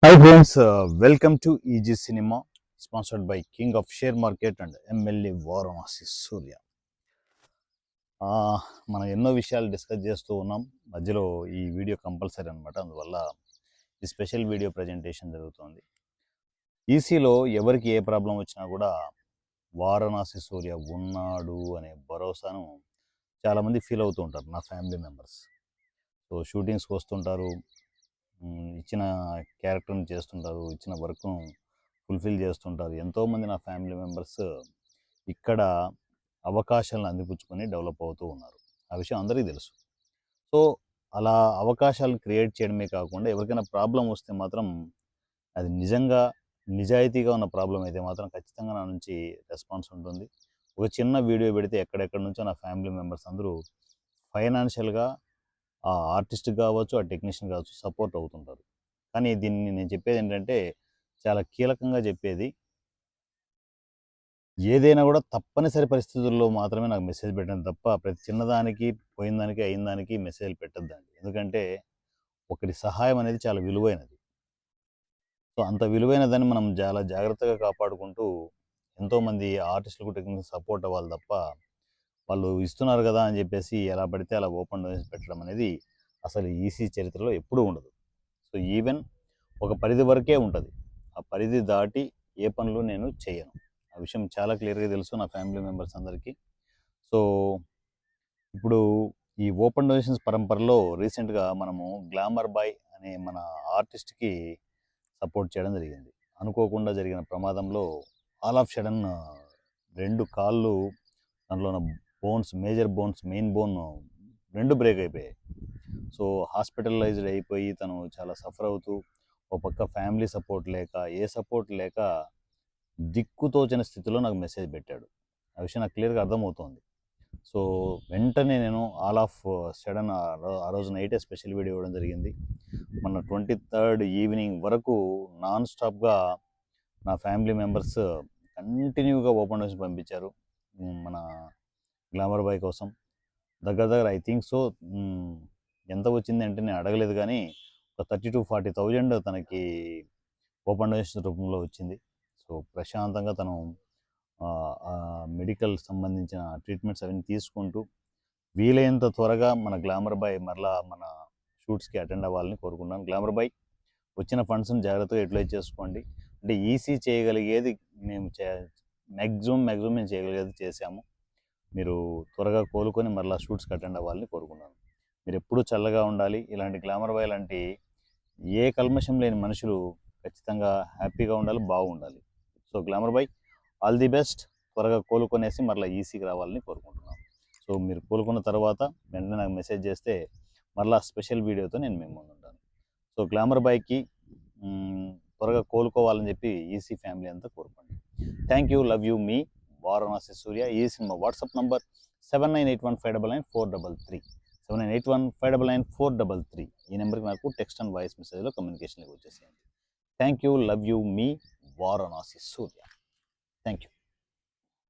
Hi friends, welcome to EG Cinema, sponsored by King of Share Market and MLA Varanasi Surya. మనం ఎన్నో విషయాలు discuss చేస్తూ ఉన్నాం. మధ్యలో ఈ వీడియో కంపల్సరీ అనమాట. అందువల్ల ఈ స్పెషల్ వీడియో ప్రజెంటేషన్ జరుగుతుంది. ఈసీలో ఎవరికి ఏ ప్రాబ్లం వచ్చినా కూడా వారణాసి సూర్య ఉన్నాడు అనే భరోసాను చాలామంది ఫీల్ అవుతూ ఉంటారు. నా ఫ్యామిలీ మెంబర్స్ సో షూటింగ్స్కి వస్తుంటారు, ఇచ్చిన క్యారెక్టర్ని చేస్తుంటారు, ఇచ్చిన వర్క్ను ఫుల్ఫిల్ చేస్తుంటారు. ఎంతోమంది నా ఫ్యామిలీ మెంబర్స్ ఇక్కడ అవకాశాలను అందిపుచ్చుకొని డెవలప్ అవుతూ ఉన్నారు. ఆ విషయం అందరికీ తెలుసు. సో అలా అవకాశాలను క్రియేట్ చేయడమే కాకుండా ఎవరికైనా ప్రాబ్లం వస్తే మాత్రం అది నిజంగా నిజాయితీగా ఉన్న ప్రాబ్లం అయితే మాత్రం ఖచ్చితంగా నా నుంచి రెస్పాన్స్ ఉంటుంది. ఒక చిన్న వీడియో పెడితే ఎక్కడెక్కడి నుంచో నా ఫ్యామిలీ మెంబర్స్ అందరూ ఫైనాన్షియల్గా ఆ ఆర్టిస్ట్ కావచ్చు, ఆ టెక్నీషియన్ కావచ్చు సపోర్ట్ అవుతుంటారు. కానీ దీన్ని నేను చెప్పేది ఏంటంటే చాలా కీలకంగా చెప్పేది, ఏదైనా కూడా తప్పనిసరి పరిస్థితుల్లో మాత్రమే నాకు మెసేజ్ పెట్టండి తప్ప ప్రతి చిన్నదానికి, పోయిన దానికి, అయిన దానికి మెసేజ్లు పెట్టద్దండి. ఎందుకంటే ఒకరి సహాయం అనేది చాలా విలువైనది. సో అంత విలువైనదని మనం చాలా జాగ్రత్తగా కాపాడుకుంటూ ఎంతోమంది ఆర్టిస్టులకు టెక్నీషియన్ సపోర్ట్ అవ్వాలి తప్ప వాళ్ళు ఇస్తున్నారు కదా అని చెప్పేసి ఎలా పడితే అలా ఓపెన్ డోర్స్ పెట్టడం అనేది అసలు ఈసీ చరిత్రలో ఎప్పుడూ ఉండదు. సో ఈవెన్ ఒక పరిధి వరకే ఉంటుంది. ఆ పరిధి దాటి ఏ పనులు నేను చేయను. ఆ విషయం చాలా క్లియర్గా తెలుసు నా ఫ్యామిలీ మెంబర్స్ అందరికీ. సో ఇప్పుడు ఈ ఓపెన్ డొనేషన్స్ పరంపరలో రీసెంట్గా మనము గ్లామర్ బాయ్ అనే మన ఆర్టిస్ట్కి సపోర్ట్ చేయడం జరిగింది. అనుకోకుండా జరిగిన ప్రమాదంలో ఆల్ ఆఫ్ సడన్ 2 కాళ్ళు, దాంట్లో ఉన్న bones, major bones, main bone 2 break అయిపోయాయి. సో హాస్పిటలైజ్డ్ అయిపోయి తను చాలా సఫర్ అవుతూ, ఒక పక్క ఫ్యామిలీ సపోర్ట్ లేక, ఏ సపోర్ట్ లేక దిక్కుతోచని స్థితిలో నాకు మెసేజ్ పెట్టాడు. ఆ విషయం నాకు క్లియర్గా అర్థమవుతోంది. సో వెంటనే నేను ఆల్ ఆఫ్ సడన్ ఆ రోజు నైటే స్పెషల్ వీడియో ఇవ్వడం జరిగింది. మన 23rd ఈవినింగ్ వరకు నాన్ స్టాప్గా నా ఫ్యామిలీ మెంబర్స్ కంటిన్యూగా ఓపెన్ డోర్స్ పంపించారు మన గ్లామర్ బాయ్ కోసం. దగ్గర దగ్గర ఐ థింక్ సో ఎంత వచ్చింది అంటే నేను అడగలేదు, కానీ ఒక 30,000 to 40,000 తనకి ఓపెన్ డొనేషన్ రూపంలో వచ్చింది. సో ప్రశాంతంగా తను మెడికల్ సంబంధించిన ట్రీట్మెంట్స్ అవన్నీ తీసుకుంటూ వీలైనంత త్వరగా మన గ్లామర్ బాయ్ మరలా మన షూట్స్కి అటెండ్ అవ్వాలని కోరుకున్నాను. గ్లామర్ బాయ్ వచ్చిన ఫండ్స్ని జాగ్రత్తగా యూటిలైజ్ చేసుకోండి. అంటే ఈసీ చేయగలిగేది మేము మ్యాక్సిమం మేము చేయగలిగేది చేశాము. మీరు త్వరగా కోలుకొని మరలా షూట్స్కి అటెండ్ అవ్వాలని కోరుకున్నాను. మీరు ఎప్పుడూ చల్లగా ఉండాలి. ఇలాంటి గ్లామర్ బాయ్ లాంటి ఏ కల్మషం లేని మనుషులు ఖచ్చితంగా హ్యాపీగా ఉండాలి, బాగుండాలి. So glamour boy all the best. త్వరగా కోలుకొనేసి మరలా ఈసీకి రావాలని కోరుకుంటున్నాను. సో మీరు కోలుకున్న తర్వాత వెంటనే నాకు మెసేజ్ చేస్తే మరలా స్పెషల్ వీడియోతో నేను మేము ముందుంటాను. సో గ్లామర్ బాయ్కి త్వరగా కోలుకోవాలని చెప్పి ఈసీ ఫ్యామిలీ అంతా కోరుకోండి. థ్యాంక్ యూ, లవ్ యూ, మీ వారణాసి సూర్య. ఈ సినిమా వాట్సాప్ నంబర్ 7981599433 7981599433. ఈ నెంబర్కి నాకు టెక్స్ట్ అండ్ వాయిస్ మెసేజ్లో కమ్యూనికేషన్కి వచ్చేసేయండి. Thank you, love you, me Varanasi Surya. Thank you.